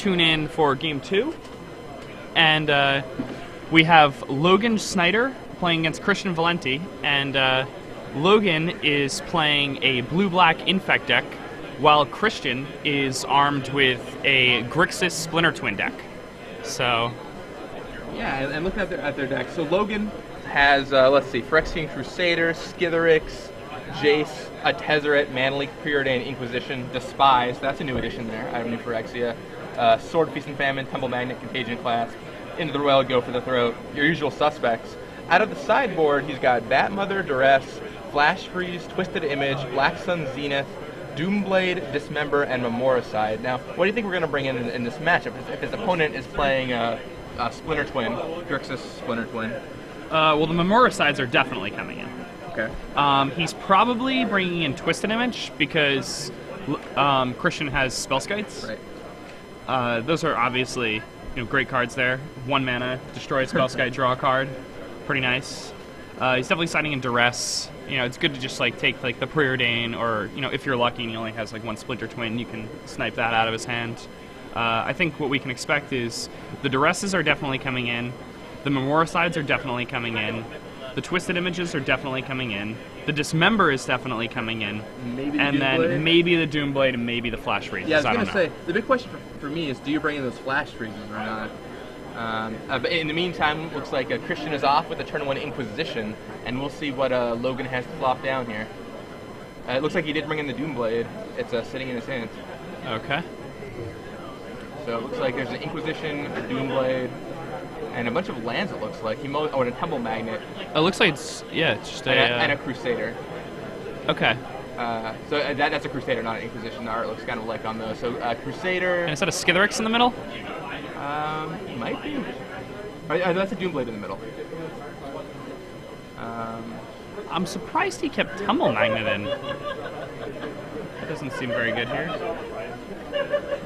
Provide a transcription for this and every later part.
tune in for Game 2. And we have Logan Snider playing against Christian Valenti. And Logan is playing a blue-black Infect deck, while Christian is armed with a Grixis Splinter Twin deck. So... yeah, and looking at their deck. So Logan has, let's see, Phyrexian Crusader, Skitherix, Jace, a Tezzeret, Manleak, Preordained, Inquisition, Despise, that's a new addition there, I have new Phyrexia, Sword, Feast and Famine, Temple Magnet, Contagion Clasp, Into the Well, Go for the Throat, your usual suspects. Out of the sideboard, he's got Batmother, Duress, Flash Freeze, Twisted Image, Black Sun Zenith, Doomblade, Dismember, and Memoricide. Now, what do you think we're going to bring in this matchup? If his opponent is playing a Splinter Twin, Grixis Splinter Twin. Well, the Memoricides are definitely coming in. Okay. He's probably bringing in Twisted Image because Christian has Spellskites. Right. Those are obviously great cards there. 1 mana, destroy a Spellskite, draw a card. Pretty nice. He's definitely siding in Duress. It's good to just take the Preordain, or if you're lucky and he only has 1 Splinter Twin, you can snipe that out of his hand. I think what we can expect is the Duresses are definitely coming in, the Memoricides are definitely coming in, the Twisted Images are definitely coming in, the Dismember is definitely coming in, then maybe the Doomblade and maybe the Flash Freezes. Yeah, I was going to say, the big question for me is, do you bring in those Flash Freezes or not? But in the meantime, looks like Christian is off with a turn 1 Inquisition, and we'll see what Logan has to flop down here. It looks like he did bring in the Doomblade. It's sitting in his hand. Okay. So it looks like there's an Inquisition, a Doomblade, and a bunch of lands, it looks like. And a Temple Magnet. It looks like it's just and a Crusader. Okay. So that's a Crusader, not an Inquisition. The art looks kind of like on those. So Crusader... And is that a Skitherix in the middle? Might be. That's a Doomblade in the middle. I'm surprised he kept Temple Magnet in. That doesn't seem very good here.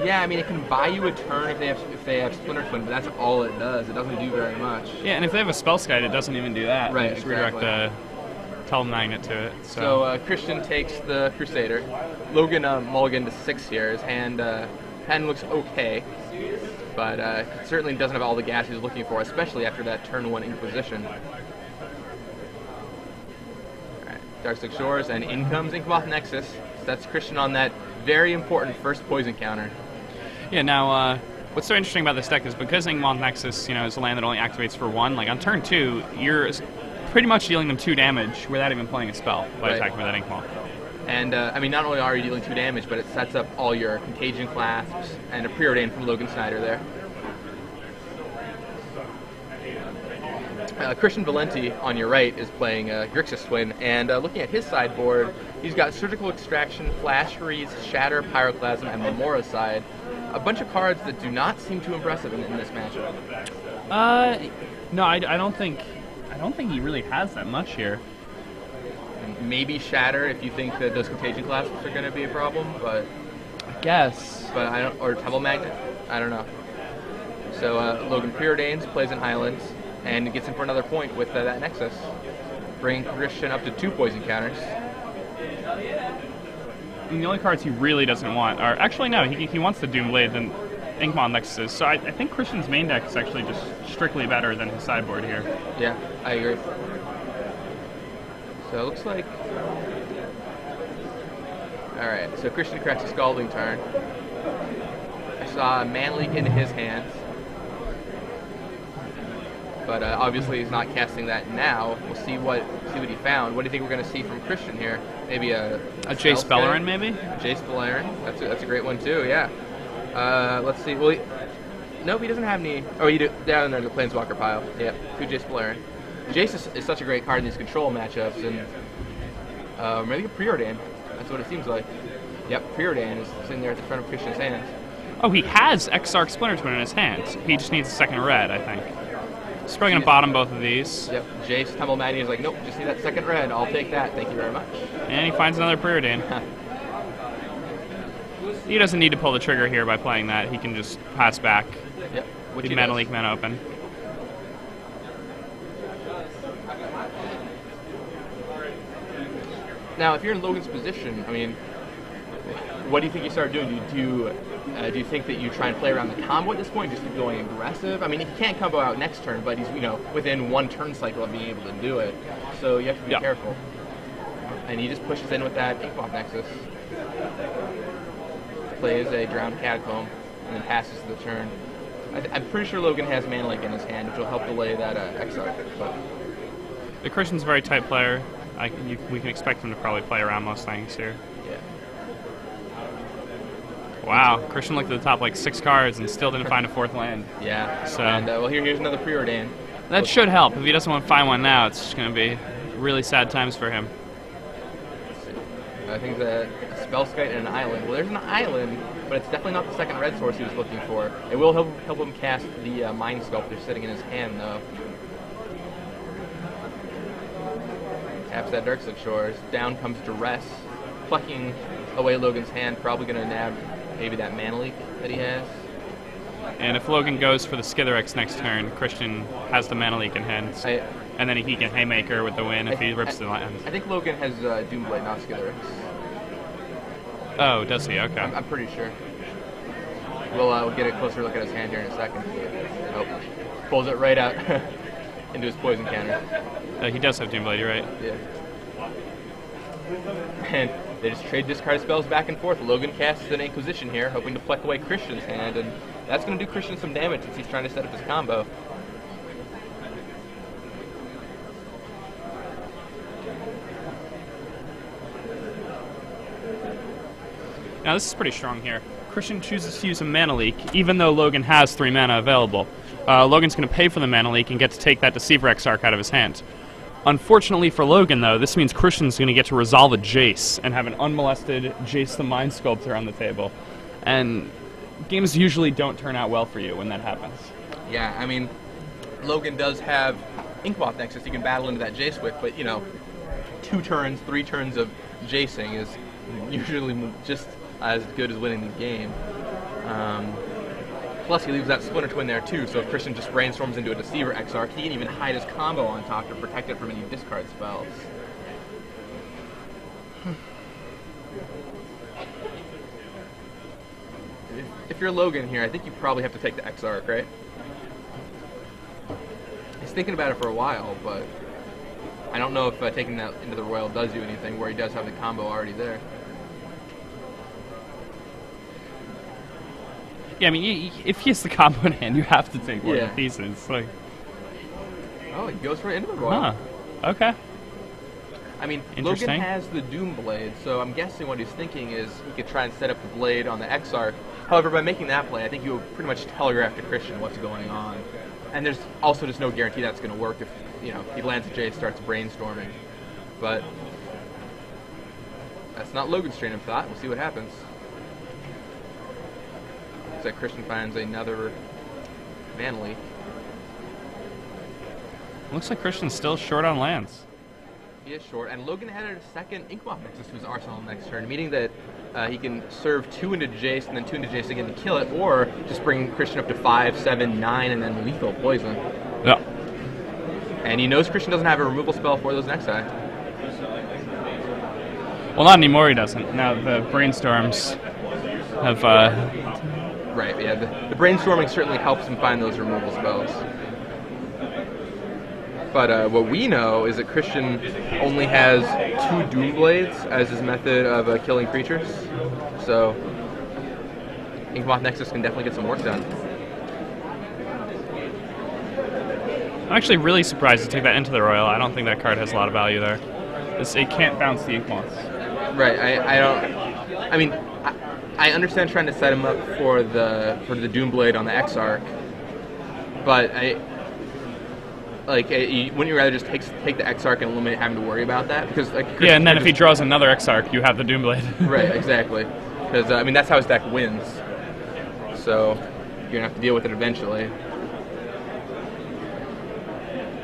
Yeah, I mean, it can buy you a turn if they have Splinter Twin, but that's all it does. It doesn't do very much. Yeah, and if they have a Spellskite, it doesn't even do that. Right, just exactly. redirect the Temple Magnet to it. So Christian takes the Crusader. Logan mulligan to 6 here. His hand looks okay, but certainly doesn't have all the gas he's looking for, especially after that turn 1 Inquisition. Darkslick Shores, and in comes Inkmoth Nexus. So that's Christian on that very important first poison counter. Yeah, now, what's so interesting about this deck is because Inkmoth Nexus, is a land that only activates for 1, on turn 2, you're pretty much dealing them 2 damage without even playing a spell by attacking with that Inkmoth. And, I mean, not only are you dealing 2 damage, but it sets up all your Contagion Clasps and a Preordain from Logan Snider there. Christian Valenti on your right is playing Grixis Twin, and looking at his sideboard, he's got Surgical Extraction, Flash Freeze, Shatter, Pyroclasm, and Memoricide. A bunch of cards that do not seem too impressive in this matchup. No, I don't think he really has that much here. Maybe Shatter if you think that those Contagion Clasps are going to be a problem, but I guess. But I don't, or Temple Magnet, I don't know. So Logan Preordains, plays in Highlands, and gets in for another point with that Nexus, bringing Christian up to 2 poison counters. And the only cards he really doesn't want are... Actually, no, he wants the Doomblade and Inkmoth Nexuses, so I think Christian's main deck is actually just strictly better than his sideboard here. Yeah, I agree. So it looks like... Alright, so Christian cracks a Scalding Tarn. I saw a Manleak into his hands. But obviously he's not casting that now. We'll see what he found. What do you think we're going to see from Christian here? Maybe a Jace Beleren, maybe? Jace Beleren. That's a great one too. Yeah. Let's see. Well, nope, he doesn't have any. Oh, you do down there in the Planeswalker pile. Yep, 2 Jace Beleren. Jace is such a great card in these control matchups, and maybe a Preordain. That's what it seems like. Yep, Preordain is sitting there at the front of Christian's hands. Oh, he has Exarch Splinter Twin in his hands. He just needs a second red, I think. He's probably going to bottom both of these. Yep, Jace Temple Magnet is like, nope, just need that second red. I'll take that. Thank you very much. And he finds another Preordain. He doesn't need to pull the trigger here by playing that. He can just pass back. Yep. Leave Manleak Man open. Now, if you're in Logan's position, I mean, what do you think you start doing? Do you think that you try and play around the combo at this point, just keep going aggressive? I mean, he can't combo out next turn, but he's within one turn cycle of being able to do it. So you have to be careful. And he just pushes in with that Inkmoth Nexus. Plays a Drowned Catacomb, and then passes the turn. I'm pretty sure Logan has Mana Link in his hand, which will help delay that Exarch. But The Christian's a very tight player. We can expect him to probably play around most things here. yeah. Wow, Christian looked at the top like 6 cards and still didn't find a 4th land. Yeah. So And well, here's another Preordain. that should help. If he doesn't want to find one now, it's just going to be really sad times for him. I think that a Spellskite and an island. Well, there's an island, but it's definitely not the second red source he was looking for. It will help him cast the Mind Sculptor sitting in his hand, though. Taps that Darksilk Shores. Down comes Duress, plucking away Logan's hand. Probably going to nab maybe that Mana Leak that he has. And if Logan goes for the Skithiryx next turn, Christian has the Mana Leak in hand. And then he can Haymaker with the win if he rips the lands. I think Logan has Doomblade, not Skithiryx. Oh, does he? Okay. I'm pretty sure. We'll get a closer look at his hand here in a second. Oh, pulls it right out into his poison counter. He does have Doomblade, you're right. Yeah. And they just trade discard spells back and forth. Logan casts an Inquisition here, hoping to pluck away Christian's hand, and that's going to do Christian some damage since he's trying to set up his combo. Now this is pretty strong here. Christian chooses to use a Mana Leak, even though Logan has 3 mana available. Logan's going to pay for the Mana Leak and get to take that Deceiver Exarch out of his hand. Unfortunately for Logan, though, this means Christian's going to get to resolve a Jace and have an unmolested Jace the Mind Sculptor on the table. And games usually don't turn out well for you when that happens. Yeah, I mean, Logan does have Inkmoth Nexus he can battle into that Jace with, but, 2 turns, 3 turns of Jacing is usually just as good as winning the game. Plus, he leaves that Splinter Twin there too, so if Christian just brainstorms into a Deceiver Exarch, he can even hide his combo on top to protect it from any discard spells. If you're Logan here, I think you probably have to take the Exarch, right? He's thinking about it for a while, but I don't know if taking that into the Royal does you anything, where he does have the combo already there. Yeah, I mean, if he has the combo in hand, you have to take one of these. Like, oh, he goes for it into the Royal. Huh. Okay. I mean, Logan has the Doom Blade, so I'm guessing what he's thinking is he could try and set up the blade on the Exarch. However, by making that play, I think you pretty much telegraph to Christian what's going on. And there's also just no guarantee that's going to work if, he lands a J, starts brainstorming. But that's not Logan's train of thought. We'll see what happens. Looks like Christian finds another Mana Leak. Looks like Christian's still short on lands. He is short, and Logan added a second Inkmoth Nexus to his arsenal next turn, meaning that he can serve 2 into Jace and then 2 into Jace again to kill it, or just bring Christian up to 5, 7, 9, and then lethal poison. Yeah. And he knows Christian doesn't have a removal spell for those Nexi. Well, not anymore, he doesn't. Now the Brainstorms have... Right, yeah. The brainstorming certainly helps him find those removal spells. But what we know is that Christian only has 2 Doom Blades as his method of killing creatures. So Inkmoth Nexus can definitely get some work done. I'm actually really surprised to take that into the Royal. I don't think that card has a lot of value there. It can't bounce the Inkmoths. Right. I mean, I understand trying to set him up for the Doomblade on the Exarch, but wouldn't you rather just take the Exarch and eliminate having to worry about that? Because yeah, and then if he draws another Exarch, you have the Doomblade. Right. Exactly. Because I mean that's how his deck wins. So you're gonna have to deal with it eventually.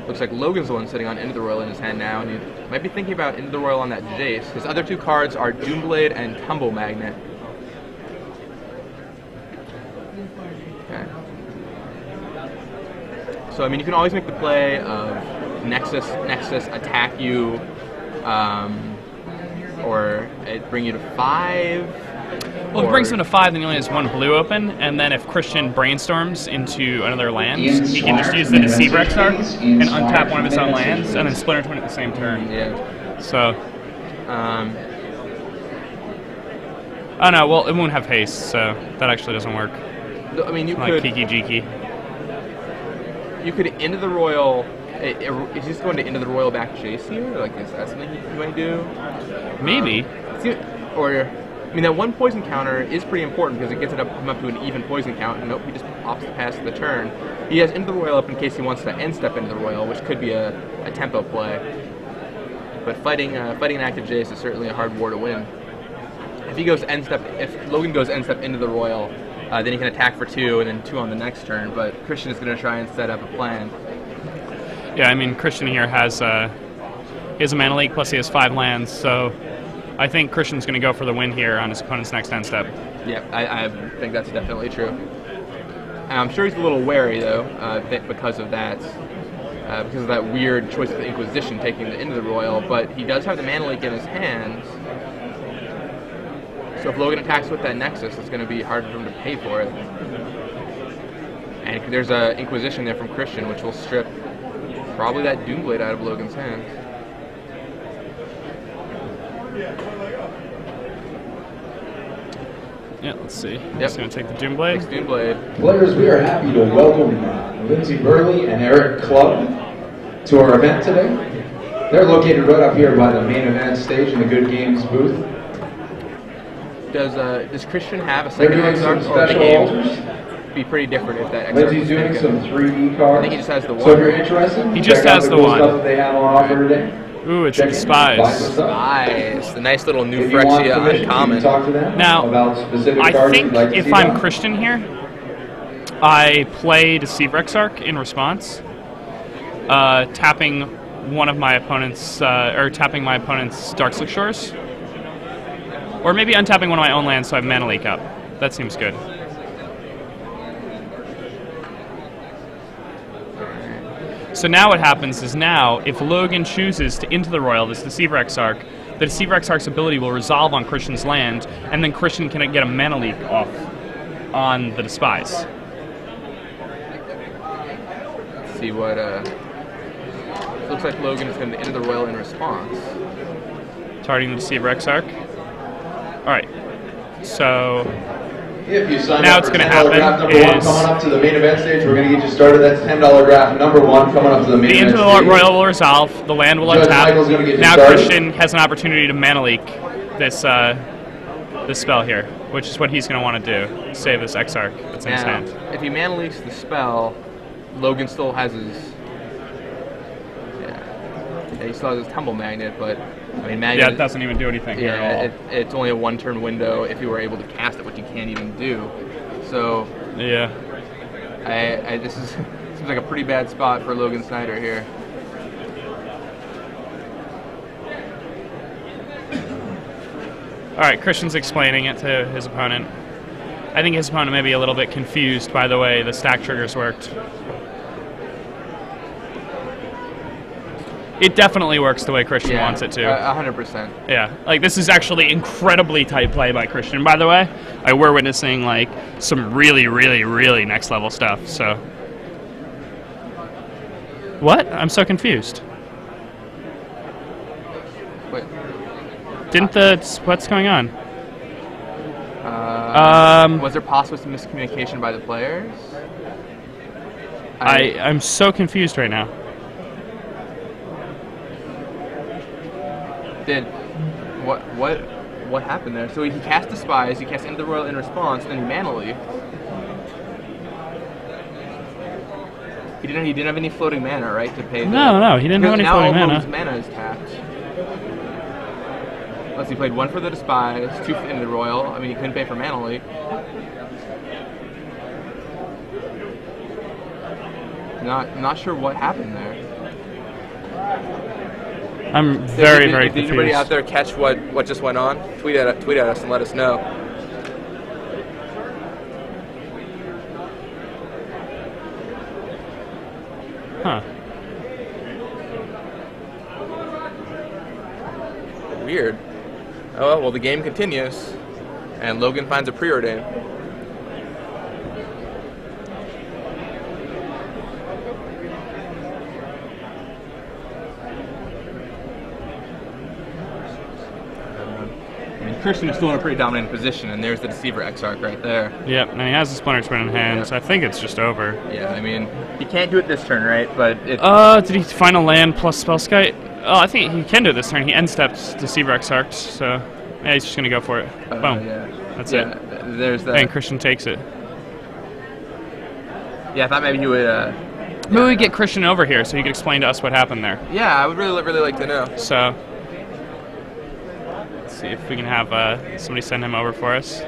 Looks like Logan's the one sitting on End of the Royal in his hand now, and he might be thinking about End of the Royal on that Jace. His other 2 cards are Doomblade and Tumble Magnet. Okay. So I mean, you can always make the play of Nexus attack you, or it bring you to 5. Well, if it brings him to 5, then he only has 1 blue open, and then if Christian brainstorms into another land, he can just use the Deceiver Exarch and untap one of his own lands, and then Splinter Twin at the same turn. Yeah. So. Oh no, well, it won't have haste, so that actually doesn't work. I mean, you like could... Kiki Jiki. You could Into the Royal... Is he just going to Into the Royal back Jace here? Like, is that something he might do? Maybe. Or... I mean, that 1 poison counter is pretty important because it gets him up to an even poison count. And nope, he just opts to pass the turn. He has Into the Royal up in case he wants to end step Into the Royal, which could be a tempo play. But fighting an active Jace is certainly a hard war to win. If he goes end step, if Logan goes end step into the Royal, then he can attack for 2 and then 2 on the next turn. But Christian is going to try and set up a plan. Yeah, I mean, Christian here has he has a mana leak plus he has 5 lands, so I think Christian's going to go for the win here on his opponent's next end step. Yeah, I think that's definitely true. And I'm sure he's a little wary though, because of that weird choice of the Inquisition taking the Into the Royal. But he does have the mana leak in his hands. So if Logan attacks with that Nexus, it's going to be hard for him to pay for it. And there's an Inquisition there from Christian, which will strip probably that Doomblade out of Logan's hands. Yeah, let's see. Yep. He's going to take the Doomblade. Takes Doomblade. Players, we are happy to welcome Lindsey Burley and Eric Clubb to our event today. They're located right up here by the main event stage in the Good Games booth. Does Christian have a second Exarch, or would the game be pretty different if that Exarch Lindsey's doing taken? some 3D cards. I think he just has the 1. So if you're interested, he just has the cool 1. Stuff that they have on offer today. Ooh, it's a Despise. Nice, the nice little new Phyrexia uncommon. Now, I think if I'm Christian here, I play Deceiver Exarch in response, tapping one of my opponent's, or tapping my opponent's Darkslick Shores. Or maybe untapping one of my own lands so I have mana leak up. That seems good. So now what happens is now, if Logan chooses to Into the Royal, this Deceiver Exarch, the Deceiver Exarch's ability will resolve on Christian's land, and then Christian can get a mana leak off on the Despise. Let's see what, looks like Logan is going to Into the Royal in response. Targeting the Deceiver Exarch. Alright, so if you sign now up it's for going to $10 draft happen number 1 is coming up to the main event stage, we're going to get you started. That's $10 draft number 1 coming up to the main the event Into the stage. Royal will resolve, the land will Judge Michael's gonna untap. get you Now started. Christian has an opportunity to mana leak this this spell here, which is what he's going to want to do. Save this Exarch that's in his Now, hand. if he mana leaks the spell, Logan still has his... Yeah, he still has his Tumble Magnet, but... I mean, Magnet... Yeah, it doesn't even do anything here at all. It's only a 1-turn window if you were able to cast it, which you can't even do. So... Yeah. This seems like a pretty bad spot for Logan Snider here. Alright, Christian's explaining it to his opponent. I think his opponent may be a little bit confused by the way the stack triggers worked. It definitely works the way Christian wants it to. 100%. Yeah, like this is actually incredibly tight play by Christian, by the way. We're witnessing like some really, really, really next level stuff, so. What? I'm so confused. Wait. What's going on? Was there possibly some miscommunication by the players? I'm so confused right now. What happened there? So he cast Despise, he cast Into the Royal in response, and then he mana leaked. He didn't have any floating mana, right, to pay. No, he didn't have any floating mana. Now all his mana is tapped. Unless he played 1 for the Despise, 2 for Into the Royal. I mean, he couldn't pay for mana leak. Not sure what happened there. I'm very, very confused. Did anybody out there catch what just went on? Tweet at us and let us know. Huh. Weird. Oh, well, the game continues. And Logan finds a preordain. I mean, Christian is still in a pretty dominant position, and there's the Deceiver Exarch right there. Yep, and he has the Splinter Twin in hand, so I think it's just over. Yeah, I mean, he can't do it this turn, right? But it. Did he final land plus Spellskite? Oh, I think he can do it this turn. He end steps Deceiver Exarch, so yeah, he's just gonna go for it. Boom. Yeah. That's yeah, it. There's that. And Christian takes it. Yeah, I thought maybe he would. Maybe we get Christian over here so he could explain to us what happened there. Yeah, I would really like to know. So, let's see if we can have somebody send him over for us.